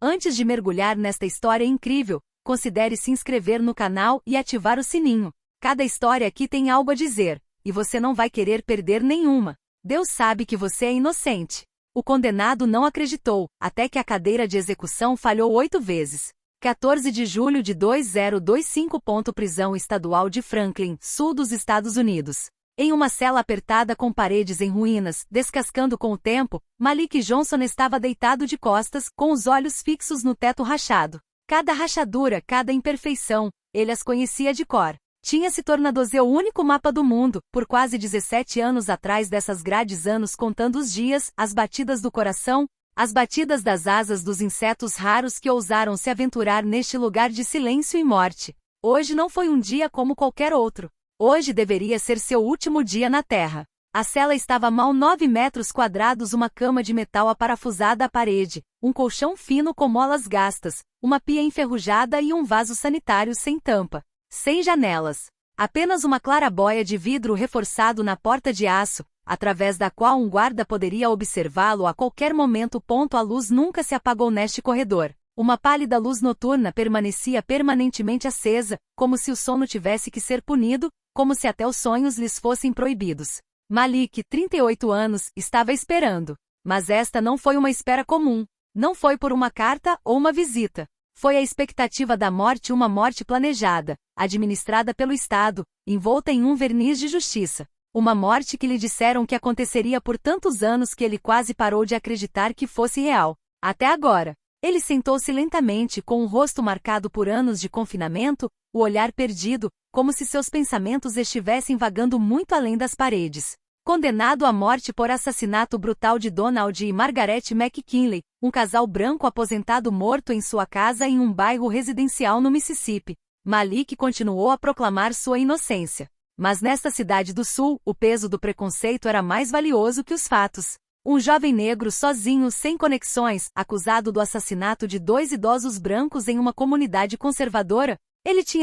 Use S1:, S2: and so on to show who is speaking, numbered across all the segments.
S1: Antes de mergulhar nesta história incrível, considere se inscrever no canal e ativar o sininho. Cada história aqui tem algo a dizer, e você não vai querer perder nenhuma. Deus sabe que você é inocente. O condenado não acreditou, até que a cadeira de execução falhou 8 vezes. 14 de julho de 2025. Prisão Estadual de Franklin, sul dos Estados Unidos. Em uma cela apertada com paredes em ruínas, descascando com o tempo, Malik Johnson estava deitado de costas, com os olhos fixos no teto rachado. Cada rachadura, cada imperfeição, ele as conhecia de cor. Tinha se tornado o único mapa do mundo, por quase 17 anos atrás dessas grades, anos contando os dias, as batidas do coração, as batidas das asas dos insetos raros que ousaram se aventurar neste lugar de silêncio e morte. Hoje não foi um dia como qualquer outro. Hoje deveria ser seu último dia na Terra. A cela estava a mal 9 metros quadrados, uma cama de metal aparafusada à parede, um colchão fino com molas gastas, uma pia enferrujada e um vaso sanitário sem tampa. Sem janelas. Apenas uma claraboia de vidro reforçado na porta de aço, através da qual um guarda poderia observá-lo a qualquer momento. A luz nunca se apagou neste corredor. Uma pálida luz noturna permanecia permanentemente acesa, como se o sono tivesse que ser punido, como se até os sonhos lhes fossem proibidos. Malik, 38 anos, estava esperando. Mas esta não foi uma espera comum. Não foi por uma carta ou uma visita. Foi a expectativa da morte, uma morte planejada, administrada pelo Estado, envolta em um verniz de justiça. Uma morte que lhe disseram que aconteceria por tantos anos que ele quase parou de acreditar que fosse real. Até agora. Ele sentou-se lentamente, com o rosto marcado por anos de confinamento, o olhar perdido, como se seus pensamentos estivessem vagando muito além das paredes. Condenado à morte por assassinato brutal de Donald e Margaret McKinley, um casal branco aposentado morto em sua casa em um bairro residencial no Mississippi. Malik continuou a proclamar sua inocência. Mas nesta cidade do sul, o peso do preconceito era mais valioso que os fatos. Um jovem negro sozinho, sem conexões, acusado do assassinato de 2 idosos brancos em uma comunidade conservadora.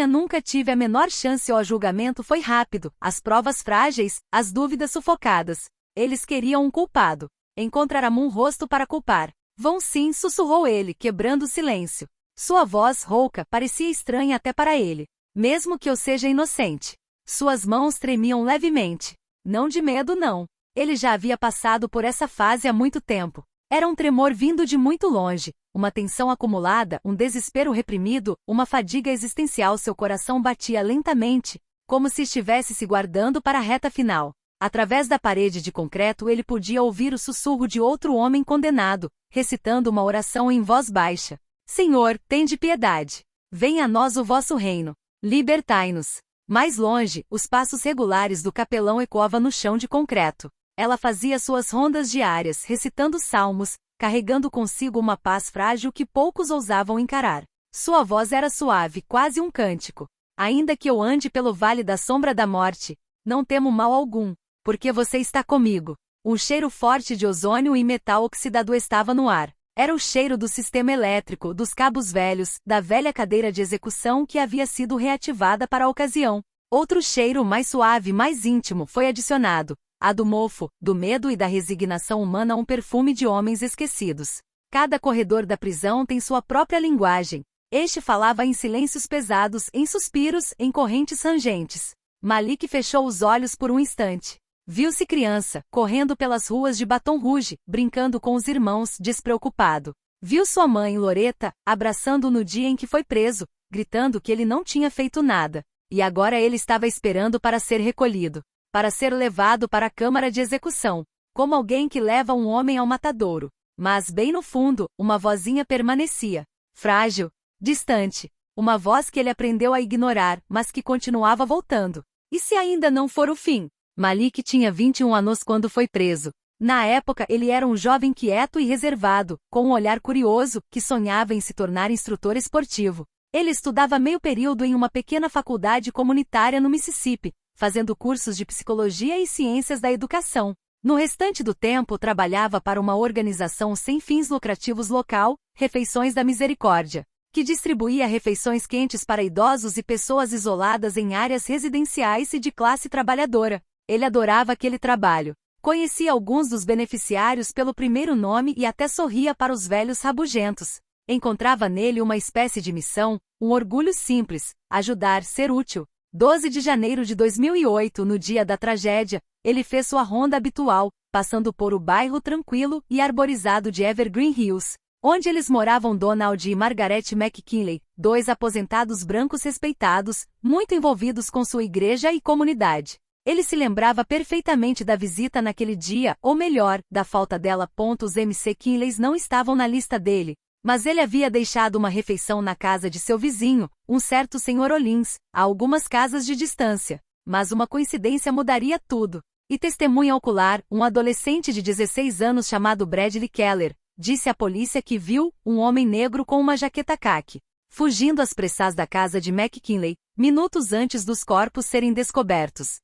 S1: Nunca tive a menor chance. O julgamento foi rápido, as provas frágeis, as dúvidas sufocadas. Eles queriam um culpado. Encontrarão um rosto para culpar. Vão sim, sussurrou ele, quebrando o silêncio. Sua voz rouca parecia estranha até para ele. Mesmo que eu seja inocente. Suas mãos tremiam levemente. Não de medo, não. Ele já havia passado por essa fase há muito tempo. Era um tremor vindo de muito longe, uma tensão acumulada, um desespero reprimido, uma fadiga existencial. Seu coração batia lentamente, como se estivesse se guardando para a reta final. Através da parede de concreto ele podia ouvir o sussurro de outro homem condenado, recitando uma oração em voz baixa. Senhor, tende piedade. Venha a nós o vosso reino. Libertai-nos. Mais longe, os passos regulares do capelão ecoavam no chão de concreto. Ela fazia suas rondas diárias, recitando salmos, carregando consigo uma paz frágil que poucos ousavam encarar. Sua voz era suave, quase um cântico. Ainda que eu ande pelo vale da sombra da morte, não temo mal algum, porque você está comigo. Um cheiro forte de ozônio e metal oxidado estava no ar. Era o cheiro do sistema elétrico, dos cabos velhos, da velha cadeira de execução que havia sido reativada para a ocasião. Outro cheiro mais suave, mais íntimo, foi adicionado. A do mofo, do medo e da resignação humana, um perfume de homens esquecidos. Cada corredor da prisão tem sua própria linguagem. Este falava em silêncios pesados, em suspiros, em correntes rangentes. Malik fechou os olhos por um instante. Viu-se criança, correndo pelas ruas de Baton Rouge, brincando com os irmãos, despreocupado. Viu sua mãe, Loretta, abraçando-o no dia em que foi preso, gritando que ele não tinha feito nada. E agora ele estava esperando para ser recolhido. Para ser levado para a câmara de execução, como alguém que leva um homem ao matadouro. Mas bem no fundo, uma vozinha permanecia. Frágil, distante. Uma voz que ele aprendeu a ignorar, mas que continuava voltando. E se ainda não for o fim? Malik tinha 21 anos quando foi preso. Na época ele era um jovem quieto e reservado, com um olhar curioso, que sonhava em se tornar instrutor esportivo. Ele estudava meio período em uma pequena faculdade comunitária no Mississippi, fazendo cursos de psicologia e ciências da educação. No restante do tempo trabalhava para uma organização sem fins lucrativos local, Refeições da Misericórdia, que distribuía refeições quentes para idosos e pessoas isoladas em áreas residenciais e de classe trabalhadora. Ele adorava aquele trabalho. Conhecia alguns dos beneficiários pelo primeiro nome e até sorria para os velhos rabugentos. Encontrava nele uma espécie de missão, um orgulho simples, ajudar, ser útil. 12 de janeiro de 2008, no dia da tragédia, ele fez sua ronda habitual, passando por o bairro tranquilo e arborizado de Evergreen Hills, onde eles moravam. Donald e Margaret McKinley, dois aposentados brancos respeitados, muito envolvidos com sua igreja e comunidade. Ele se lembrava perfeitamente da visita naquele dia, ou melhor, da falta dela. Os McKinleys não estavam na lista dele, mas ele havia deixado uma refeição na casa de seu vizinho, um certo Sr. Olins, a algumas casas de distância. Mas uma coincidência mudaria tudo. E testemunha ocular, um adolescente de 16 anos chamado Bradley Keller, disse à polícia que viu um homem negro com uma jaqueta caqui, fugindo às pressas da casa de McKinley, minutos antes dos corpos serem descobertos.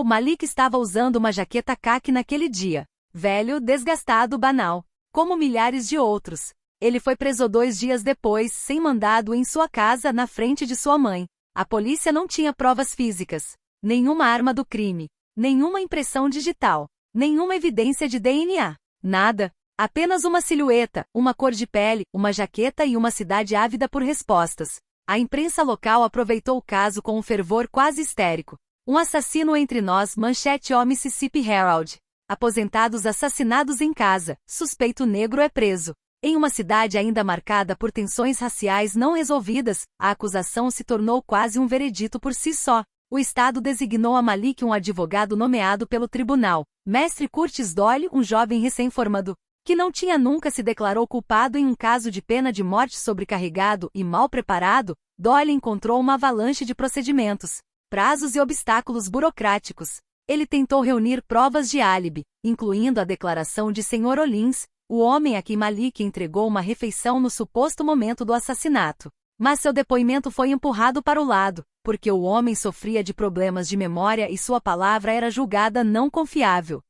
S1: Malik estava usando uma jaqueta caqui naquele dia. Velho, desgastado, banal. Como milhares de outros. Ele foi preso 2 dias depois, sem mandado, em sua casa, na frente de sua mãe. A polícia não tinha provas físicas. Nenhuma arma do crime. Nenhuma impressão digital. Nenhuma evidência de DNA. Nada. Apenas uma silhueta, uma cor de pele, uma jaqueta e uma cidade ávida por respostas. A imprensa local aproveitou o caso com um fervor quase histérico. Um assassino entre nós. Manchete: O Mississippi Herald. Aposentados assassinados em casa. Suspeito negro é preso. Em uma cidade ainda marcada por tensões raciais não resolvidas, a acusação se tornou quase um veredito por si só. O Estado designou a Malik um advogado nomeado pelo tribunal, Mestre Curtis Doyle, um jovem recém-formado, que não tinha nunca se declarou culpado em um caso de pena de morte. Sobrecarregado e mal preparado, Doyle encontrou uma avalanche de procedimentos, prazos e obstáculos burocráticos. Ele tentou reunir provas de álibi, incluindo a declaração de Sr. Olins, o homem a quem Malik entregou uma refeição no suposto momento do assassinato. Mas seu depoimento foi empurrado para o lado, porque o homem sofria de problemas de memória e sua palavra era julgada não confiável.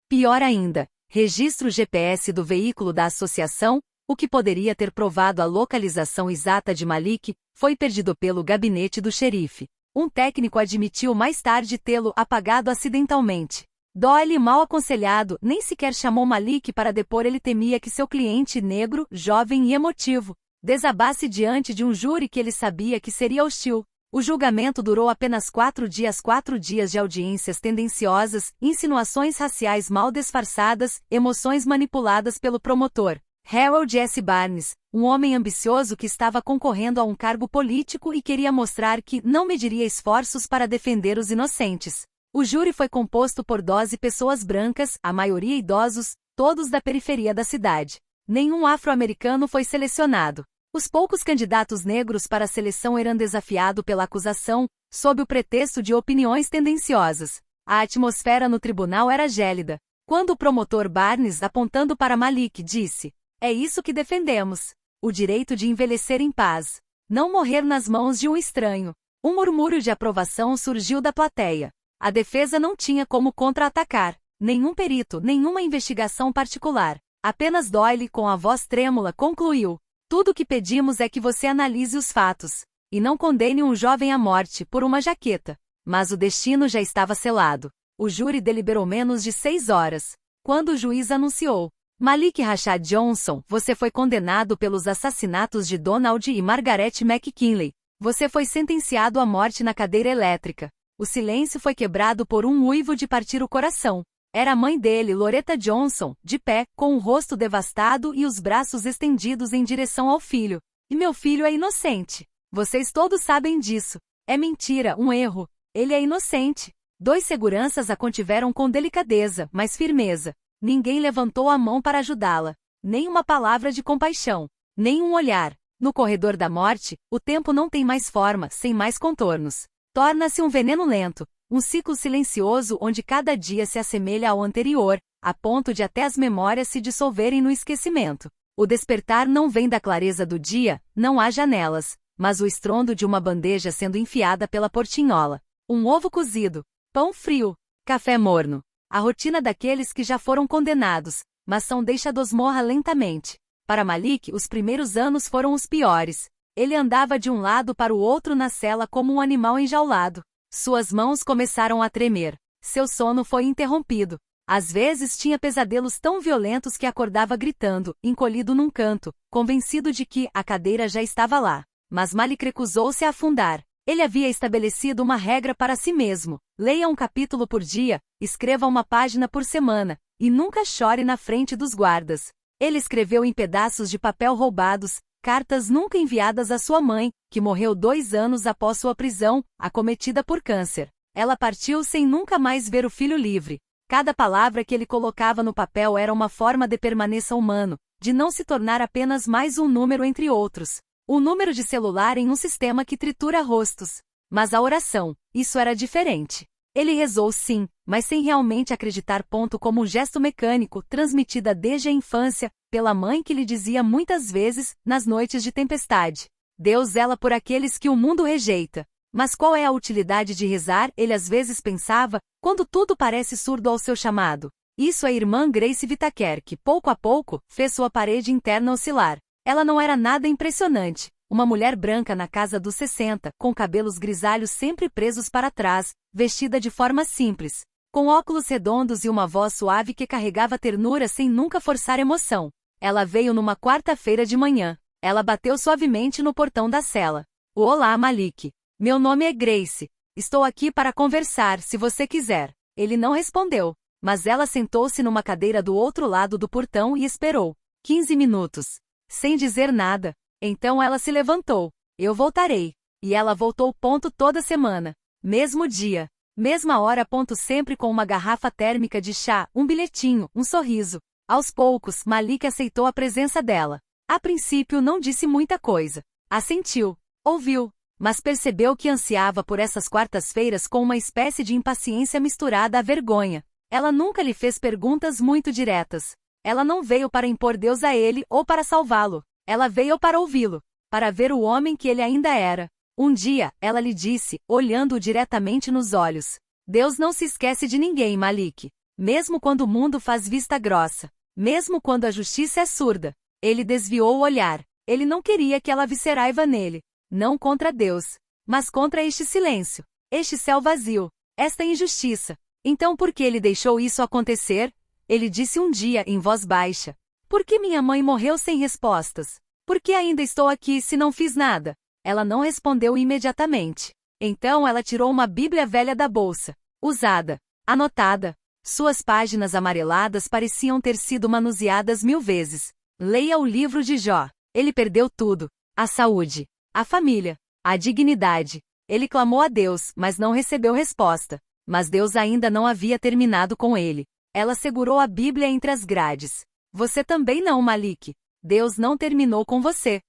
S1: Pior ainda, registro GPS do veículo da associação, o que poderia ter provado a localização exata de Malik, foi perdido pelo gabinete do xerife. Um técnico admitiu mais tarde tê-lo apagado acidentalmente. Doyle, mal aconselhado, nem sequer chamou Malik para depor. Ele temia que seu cliente, negro, jovem e emotivo, desabasse diante de um júri que ele sabia que seria hostil. O julgamento durou apenas 4 dias. 4 dias de audiências tendenciosas, insinuações raciais mal disfarçadas, emoções manipuladas pelo promotor Harold S. Barnes, um homem ambicioso que estava concorrendo a um cargo político e queria mostrar que não mediria esforços para defender os inocentes. O júri foi composto por 12 pessoas brancas, a maioria idosos, todos da periferia da cidade. Nenhum afro-americano foi selecionado. Os poucos candidatos negros para a seleção eram desafiados pela acusação, sob o pretexto de opiniões tendenciosas. A atmosfera no tribunal era gélida. Quando o promotor Barnes, apontando para Malik, disse: "É isso que defendemos. O direito de envelhecer em paz. Não morrer nas mãos de um estranho." Um murmúrio de aprovação surgiu da plateia. A defesa não tinha como contra-atacar. Nenhum perito, nenhuma investigação particular. Apenas Doyle, com a voz trêmula, concluiu: "Tudo o que pedimos é que você analise os fatos. E não condene um jovem à morte por uma jaqueta." Mas o destino já estava selado. O júri deliberou menos de 6 horas. Quando o juiz anunciou: "Malik Rashad Johnson, você foi condenado pelos assassinatos de Donald e Margaret McKinley. Você foi sentenciado à morte na cadeira elétrica." O silêncio foi quebrado por um uivo de partir o coração. Era a mãe dele, Loretta Johnson, de pé, com o rosto devastado e os braços estendidos em direção ao filho. "E meu filho é inocente. Vocês todos sabem disso. É mentira, um erro. Ele é inocente." 2 seguranças a contiveram com delicadeza, mas firmeza. Ninguém levantou a mão para ajudá-la. Nem uma palavra de compaixão. Nem um olhar. No corredor da morte, o tempo não tem mais forma, sem mais contornos. Torna-se um veneno lento, um ciclo silencioso onde cada dia se assemelha ao anterior, a ponto de até as memórias se dissolverem no esquecimento. O despertar não vem da clareza do dia, não há janelas, mas o estrondo de uma bandeja sendo enfiada pela portinhola. Um ovo cozido, pão frio, café morno. A rotina daqueles que já foram condenados, mas são deixados morra lentamente. Para Malik, os primeiros anos foram os piores. Ele andava de um lado para o outro na cela como um animal enjaulado. Suas mãos começaram a tremer. Seu sono foi interrompido. Às vezes tinha pesadelos tão violentos que acordava gritando, encolhido num canto, convencido de que a cadeira já estava lá. Mas Malik recusou-se a afundar. Ele havia estabelecido uma regra para si mesmo: leia um capítulo por dia, escreva uma página por semana, e nunca chore na frente dos guardas. Ele escreveu em pedaços de papel roubados, cartas nunca enviadas à sua mãe, que morreu 2 anos após sua prisão, acometida por câncer. Ela partiu sem nunca mais ver o filho livre. Cada palavra que ele colocava no papel era uma forma de permaneça humano, de não se tornar apenas mais um número entre outros. Um número de celular em um sistema que tritura rostos. Mas a oração, isso era diferente. Ele rezou sim, mas sem realmente acreditar. Como um gesto mecânico, transmitida desde a infância, pela mãe que lhe dizia muitas vezes, nas noites de tempestade: Deus zela por aqueles que o mundo rejeita. Mas qual é a utilidade de rezar? Ele às vezes pensava, quando tudo parece surdo ao seu chamado. Isso a irmã Grace Whittaker, que pouco a pouco, fez sua parede interna oscilar. Ela não era nada impressionante. Uma mulher branca na casa dos 60, com cabelos grisalhos sempre presos para trás, vestida de forma simples, com óculos redondos e uma voz suave que carregava ternura sem nunca forçar emoção. Ela veio numa quarta-feira de manhã. Ela bateu suavemente no portão da cela. Olá, Malik. Meu nome é Grace. Estou aqui para conversar, se você quiser. Ele não respondeu, mas ela sentou-se numa cadeira do outro lado do portão e esperou. 15 minutos. Sem dizer nada. Então ela se levantou. Eu voltarei. E ela voltou. Toda semana. Mesmo dia. Mesma hora. Sempre com uma garrafa térmica de chá, um bilhetinho, um sorriso. Aos poucos, Malik aceitou a presença dela. A princípio não disse muita coisa. Assentiu. Ouviu. Mas percebeu que ansiava por essas quartas-feiras com uma espécie de impaciência misturada à vergonha. Ela nunca lhe fez perguntas muito diretas. Ela não veio para impor Deus a ele ou para salvá-lo. Ela veio para ouvi-lo, para ver o homem que ele ainda era. Um dia, ela lhe disse, olhando-o diretamente nos olhos: Deus não se esquece de ninguém, Malik. Mesmo quando o mundo faz vista grossa. Mesmo quando a justiça é surda. Ele desviou o olhar. Ele não queria que ela visse raiva nele. Não contra Deus, mas contra este silêncio, este céu vazio, esta injustiça. Então por que ele deixou isso acontecer? Ele disse um dia em voz baixa: Por que minha mãe morreu sem respostas? Por que ainda estou aqui se não fiz nada? Ela não respondeu imediatamente. Então ela tirou uma Bíblia velha da bolsa, usada, anotada. Suas páginas amareladas pareciam ter sido manuseadas 1000 vezes. Leia o livro de Jó. Ele perdeu tudo: a saúde, a família, a dignidade. Ele clamou a Deus, mas não recebeu resposta. Mas Deus ainda não havia terminado com ele. Ela segurou a Bíblia entre as grades. Você também não, Malik. Deus não terminou com você.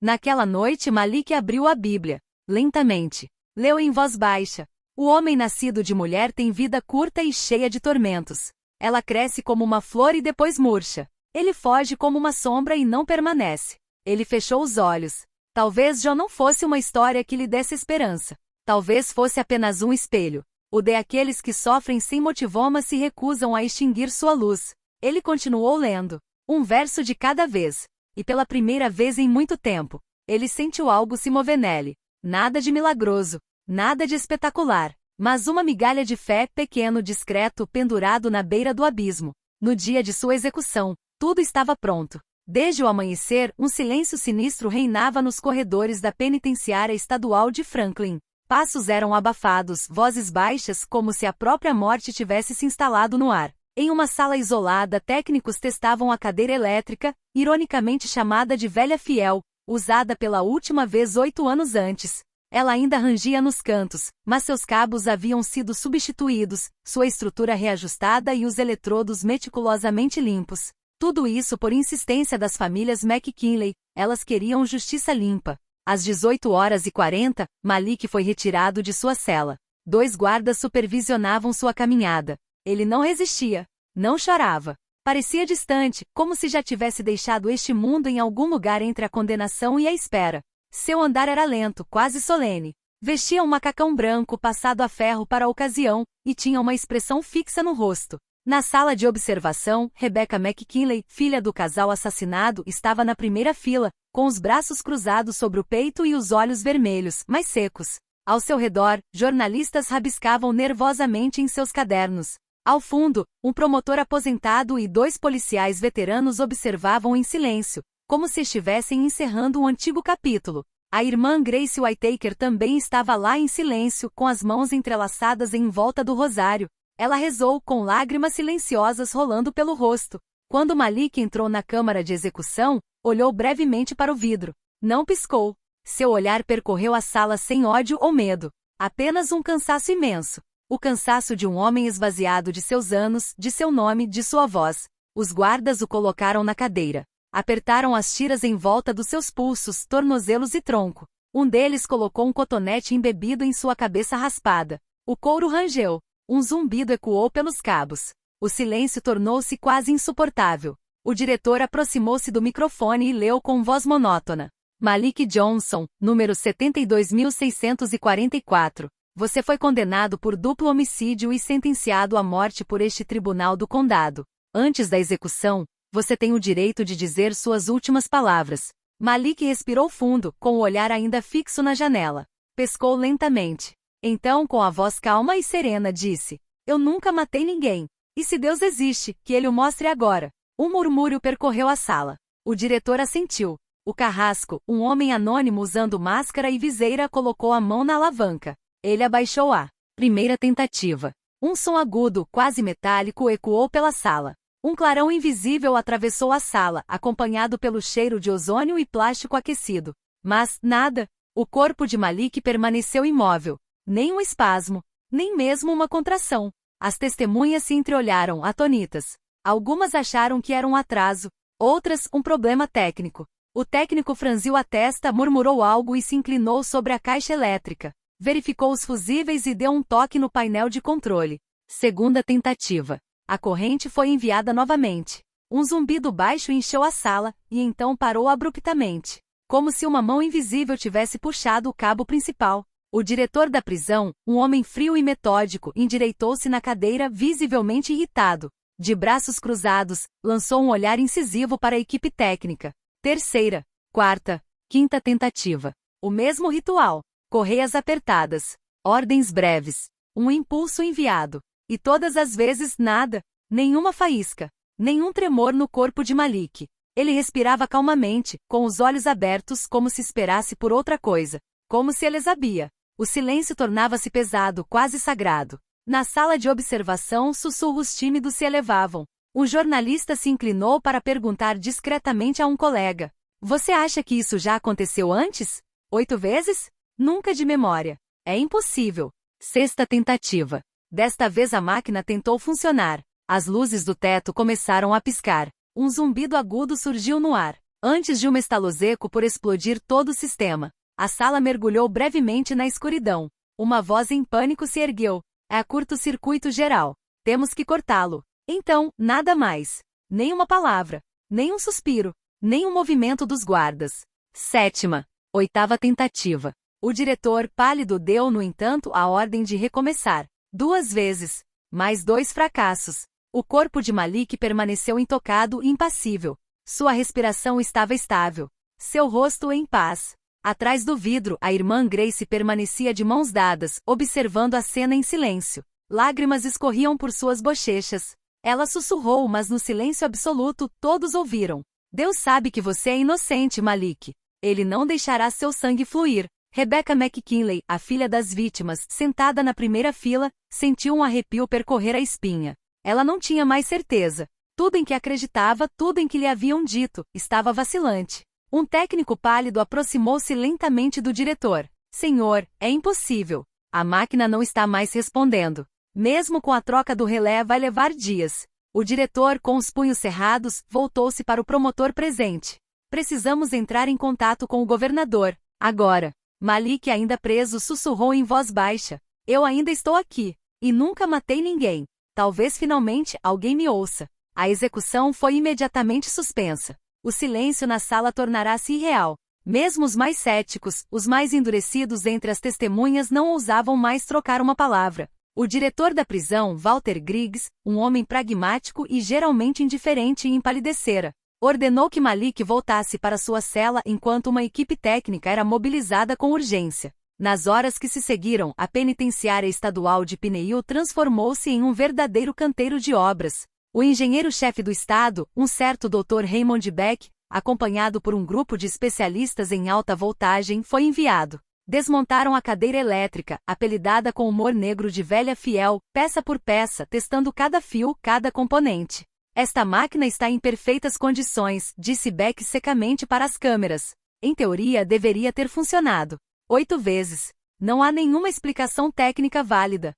S1: Naquela noite Malik abriu a Bíblia. Lentamente. Leu em voz baixa. O homem nascido de mulher tem vida curta e cheia de tormentos. Ela cresce como uma flor e depois murcha. Ele foge como uma sombra e não permanece. Ele fechou os olhos. Talvez Jó não fosse uma história que lhe desse esperança. Talvez fosse apenas um espelho. O de aqueles que sofrem sem motivo mas se recusam a extinguir sua luz. Ele continuou lendo. Um verso de cada vez. E pela primeira vez em muito tempo, ele sentiu algo se mover nele. Nada de milagroso. Nada de espetacular. Mas uma migalha de fé, pequeno, discreto, pendurado na beira do abismo. No dia de sua execução, tudo estava pronto. Desde o amanhecer, um silêncio sinistro reinava nos corredores da penitenciária estadual de Franklin. Passos eram abafados, vozes baixas, como se a própria morte tivesse se instalado no ar. Em uma sala isolada, técnicos testavam a cadeira elétrica, ironicamente chamada de velha fiel, usada pela última vez 8 anos antes. Ela ainda rangia nos cantos, mas seus cabos haviam sido substituídos, sua estrutura reajustada e os eletrodos meticulosamente limpos. Tudo isso por insistência das famílias McKinley. Elas queriam justiça limpa. Às 18h40, Malik foi retirado de sua cela. 2 guardas supervisionavam sua caminhada. Ele não resistia. Não chorava. Parecia distante, como se já tivesse deixado este mundo em algum lugar entre a condenação e a espera. Seu andar era lento, quase solene. Vestia um macacão branco passado a ferro para a ocasião, e tinha uma expressão fixa no rosto. Na sala de observação, Rebecca McKinley, filha do casal assassinado, estava na primeira fila, com os braços cruzados sobre o peito e os olhos vermelhos, mas secos. Ao seu redor, jornalistas rabiscavam nervosamente em seus cadernos. Ao fundo, um promotor aposentado e 2 policiais veteranos observavam em silêncio, como se estivessem encerrando um antigo capítulo. A irmã Grace Whittaker também estava lá em silêncio, com as mãos entrelaçadas em volta do rosário. Ela rezou com lágrimas silenciosas rolando pelo rosto. Quando Malik entrou na câmara de execução, olhou brevemente para o vidro. Não piscou. Seu olhar percorreu a sala sem ódio ou medo. Apenas um cansaço imenso. O cansaço de um homem esvaziado de seus anos, de seu nome, de sua voz. Os guardas o colocaram na cadeira. Apertaram as tiras em volta dos seus pulsos, tornozelos e tronco. Um deles colocou um cotonete embebido em sua cabeça raspada. O couro rangeu. Um zumbido ecoou pelos cabos. O silêncio tornou-se quase insuportável. O diretor aproximou-se do microfone e leu com voz monótona. Malik Johnson, número 72.644. Você foi condenado por duplo homicídio e sentenciado à morte por este tribunal do condado. Antes da execução, você tem o direito de dizer suas últimas palavras. Malik respirou fundo, com o olhar ainda fixo na janela. Pescou lentamente. Então, com a voz calma e serena, disse: Eu nunca matei ninguém. E se Deus existe, que ele o mostre agora. Um murmúrio percorreu a sala. O diretor assentiu. O carrasco, um homem anônimo usando máscara e viseira, colocou a mão na alavanca. Ele abaixou a primeira tentativa. Um som agudo, quase metálico, ecoou pela sala. Um clarão invisível atravessou a sala, acompanhado pelo cheiro de ozônio e plástico aquecido. Mas, nada. O corpo de Malik permaneceu imóvel. Nem um espasmo, nem mesmo uma contração. As testemunhas se entreolharam, atonitas. Algumas acharam que era um atraso, outras, um problema técnico. O técnico franziu a testa, murmurou algo e se inclinou sobre a caixa elétrica. Verificou os fusíveis e deu um toque no painel de controle. Segunda tentativa. A corrente foi enviada novamente. Um zumbido baixo encheu a sala, e então parou abruptamente. Como se uma mão invisível tivesse puxado o cabo principal. O diretor da prisão, um homem frio e metódico, endireitou-se na cadeira, visivelmente irritado. De braços cruzados, lançou um olhar incisivo para a equipe técnica. Terceira, quarta, quinta tentativa. O mesmo ritual. Correias apertadas. Ordens breves. Um impulso enviado. E todas as vezes nada. Nenhuma faísca. Nenhum tremor no corpo de Malik. Ele respirava calmamente, com os olhos abertos, como se esperasse por outra coisa. Como se ele sabia. O silêncio tornava-se pesado, quase sagrado. Na sala de observação, sussurros tímidos se elevavam. Um jornalista se inclinou para perguntar discretamente a um colega. Você acha que isso já aconteceu antes? 8 vezes? Nunca de memória. É impossível. Sexta tentativa. Desta vez a máquina tentou funcionar. As luzes do teto começaram a piscar. Um zumbido agudo surgiu no ar. Antes de um estaloseco por explodir todo o sistema. A sala mergulhou brevemente na escuridão. Uma voz em pânico se ergueu. É curto-circuito geral. Temos que cortá-lo. Então, nada mais. Nem uma palavra. Nem um suspiro. Nem um movimento dos guardas. Sétima. Oitava tentativa. O diretor, pálido, deu, no entanto, a ordem de recomeçar. 2 vezes. Mais 2 fracassos. O corpo de Malik permaneceu intocado e impassível. Sua respiração estava estável. Seu rosto em paz. Atrás do vidro, a irmã Grace permanecia de mãos dadas, observando a cena em silêncio. Lágrimas escorriam por suas bochechas. Ela sussurrou, mas no silêncio absoluto, todos ouviram. Deus sabe que você é inocente, Malik. Ele não deixará seu sangue fluir. Rebecca McKinley, a filha das vítimas, sentada na primeira fila, sentiu um arrepio percorrer a espinha. Ela não tinha mais certeza. Tudo em que acreditava, tudo em que lhe haviam dito, estava vacilante. Um técnico pálido aproximou-se lentamente do diretor. Senhor, é impossível. A máquina não está mais respondendo. Mesmo com a troca do relé vai levar dias. O diretor, com os punhos cerrados, voltou-se para o promotor presente. Precisamos entrar em contato com o governador. Agora. Malik, ainda preso, sussurrou em voz baixa. Eu ainda estou aqui. E nunca matei ninguém. Talvez finalmente alguém me ouça. A execução foi imediatamente suspensa. O silêncio na sala tornará-se irreal. Mesmo os mais céticos, os mais endurecidos entre as testemunhas não ousavam mais trocar uma palavra. O diretor da prisão, Walter Griggs, um homem pragmático e geralmente indiferente, empalidecera. Ordenou que Malik voltasse para sua cela enquanto uma equipe técnica era mobilizada com urgência. Nas horas que se seguiram, a penitenciária estadual de Pineil transformou-se em um verdadeiro canteiro de obras. O engenheiro-chefe do estado, um certo Dr. Raymond Beck, acompanhado por um grupo de especialistas em alta voltagem, foi enviado. Desmontaram a cadeira elétrica, apelidada com humor negro de velha fiel, peça por peça, testando cada fio, cada componente. Esta máquina está em perfeitas condições, disse Beck secamente para as câmeras. Em teoria, deveria ter funcionado 8 vezes. Não há nenhuma explicação técnica válida.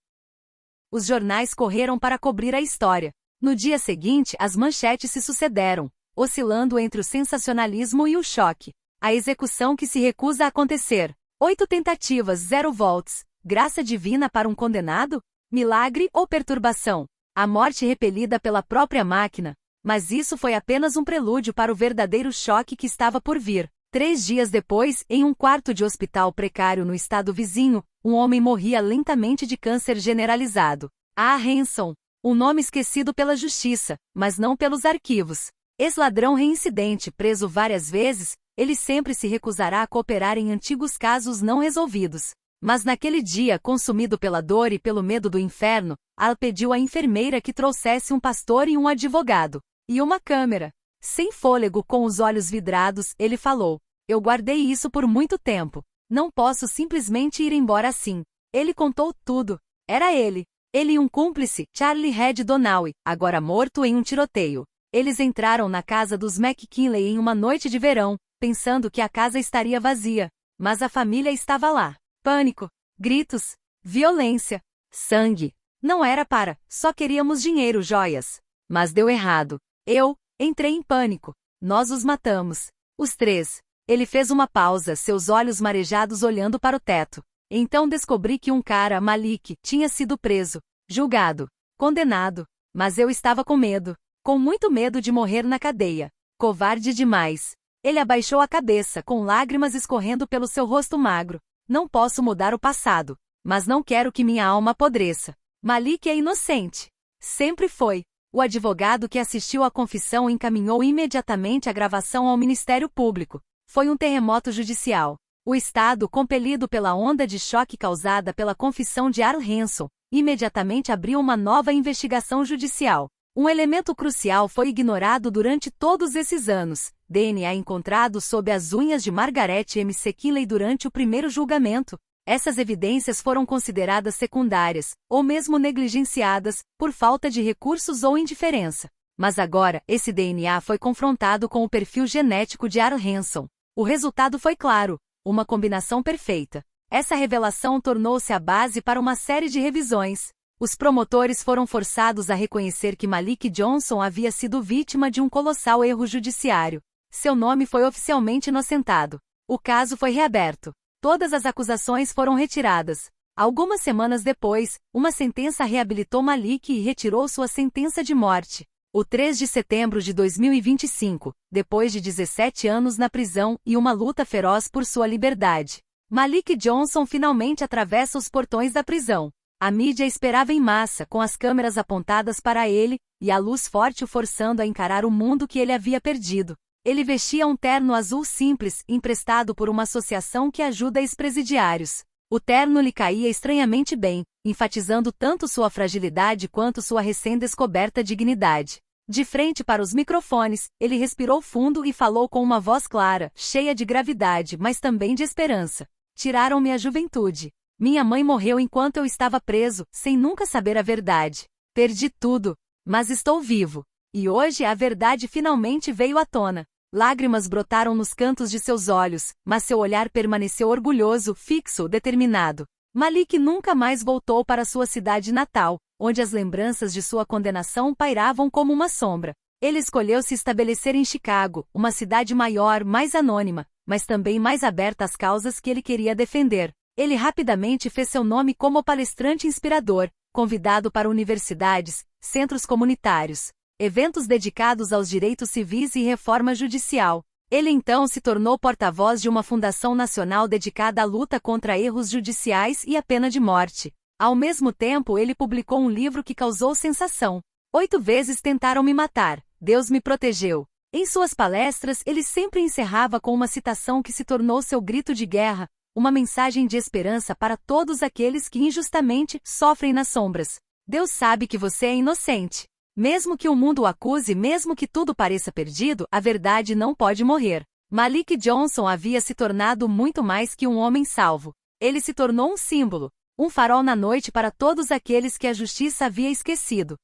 S1: Os jornais correram para cobrir a história. No dia seguinte, as manchetes se sucederam, oscilando entre o sensacionalismo e o choque. A execução que se recusa a acontecer. 8 tentativas, 0 volts. Graça divina para um condenado? Milagre ou perturbação? A morte repelida pela própria máquina. Mas isso foi apenas um prelúdio para o verdadeiro choque que estava por vir. 3 dias depois, em um quarto de hospital precário no estado vizinho, um homem morria lentamente de câncer generalizado. A. Hanson. Um nome esquecido pela justiça, mas não pelos arquivos. Ex-ladrão reincidente, preso várias vezes, ele sempre se recusará a cooperar em antigos casos não resolvidos. Mas naquele dia, consumido pela dor e pelo medo do inferno, Al pediu à enfermeira que trouxesse um pastor e um advogado. E uma câmera. Sem fôlego, com os olhos vidrados, ele falou: eu guardei isso por muito tempo. Não posso simplesmente ir embora assim. Ele contou tudo. Era ele. Ele e um cúmplice, Charlie Red Donahue, agora morto em um tiroteio. Eles entraram na casa dos McKinley em uma noite de verão, pensando que a casa estaria vazia. Mas a família estava lá. Pânico, gritos, violência, sangue. Não era para, só queríamos dinheiro, joias. Mas deu errado. Eu entrei em pânico. Nós os matamos. Os 3. Ele fez uma pausa, seus olhos marejados olhando para o teto. Então descobri que um cara, Malik, tinha sido preso, julgado, condenado. Mas eu estava com medo. Com muito medo de morrer na cadeia. Covarde demais. Ele abaixou a cabeça, com lágrimas escorrendo pelo seu rosto magro. Não posso mudar o passado. Mas não quero que minha alma apodreça. Malik é inocente. Sempre foi. O advogado que assistiu à confissão encaminhou imediatamente a gravação ao Ministério Público. Foi um terremoto judicial. O Estado, compelido pela onda de choque causada pela confissão de Al Hanson, imediatamente abriu uma nova investigação judicial. Um elemento crucial foi ignorado durante todos esses anos: DNA encontrado sob as unhas de Margaret McKinley durante o primeiro julgamento. Essas evidências foram consideradas secundárias, ou mesmo negligenciadas, por falta de recursos ou indiferença. Mas agora, esse DNA foi confrontado com o perfil genético de Al Hanson. O resultado foi claro: uma combinação perfeita. Essa revelação tornou-se a base para uma série de revisões. Os promotores foram forçados a reconhecer que Malik Johnson havia sido vítima de um colossal erro judiciário. Seu nome foi oficialmente inocentado. O caso foi reaberto. Todas as acusações foram retiradas. Algumas semanas depois, uma sentença reabilitou Malik e retirou sua sentença de morte. O 3 de setembro de 2025, depois de 17 anos na prisão e uma luta feroz por sua liberdade, Malik Johnson finalmente atravessa os portões da prisão. A mídia esperava em massa, com as câmeras apontadas para ele, e a luz forte o forçando a encarar o mundo que ele havia perdido. Ele vestia um terno azul simples, emprestado por uma associação que ajuda ex-presidiários. O terno lhe caía estranhamente bem, enfatizando tanto sua fragilidade quanto sua recém-descoberta dignidade. De frente para os microfones, ele respirou fundo e falou com uma voz clara, cheia de gravidade, mas também de esperança. Tiraram-me a juventude. Minha mãe morreu enquanto eu estava preso, sem nunca saber a verdade. Perdi tudo. Mas estou vivo. E hoje a verdade finalmente veio à tona. Lágrimas brotaram nos cantos de seus olhos, mas seu olhar permaneceu orgulhoso, fixo, determinado. Malik nunca mais voltou para sua cidade natal, onde as lembranças de sua condenação pairavam como uma sombra. Ele escolheu se estabelecer em Chicago, uma cidade maior, mais anônima, mas também mais aberta às causas que ele queria defender. Ele rapidamente fez seu nome como palestrante inspirador, convidado para universidades, centros comunitários, eventos dedicados aos direitos civis e reforma judicial. Ele então se tornou porta-voz de uma fundação nacional dedicada à luta contra erros judiciais e a pena de morte. Ao mesmo tempo, ele publicou um livro que causou sensação. 8 vezes tentaram me matar, Deus me protegeu. Em suas palestras, ele sempre encerrava com uma citação que se tornou seu grito de guerra: uma mensagem de esperança para todos aqueles que injustamente sofrem nas sombras. Deus sabe que você é inocente. Mesmo que o mundo o acuse, mesmo que tudo pareça perdido, a verdade não pode morrer. Malik Johnson havia se tornado muito mais que um homem salvo. Ele se tornou um símbolo, um farol na noite para todos aqueles que a justiça havia esquecido.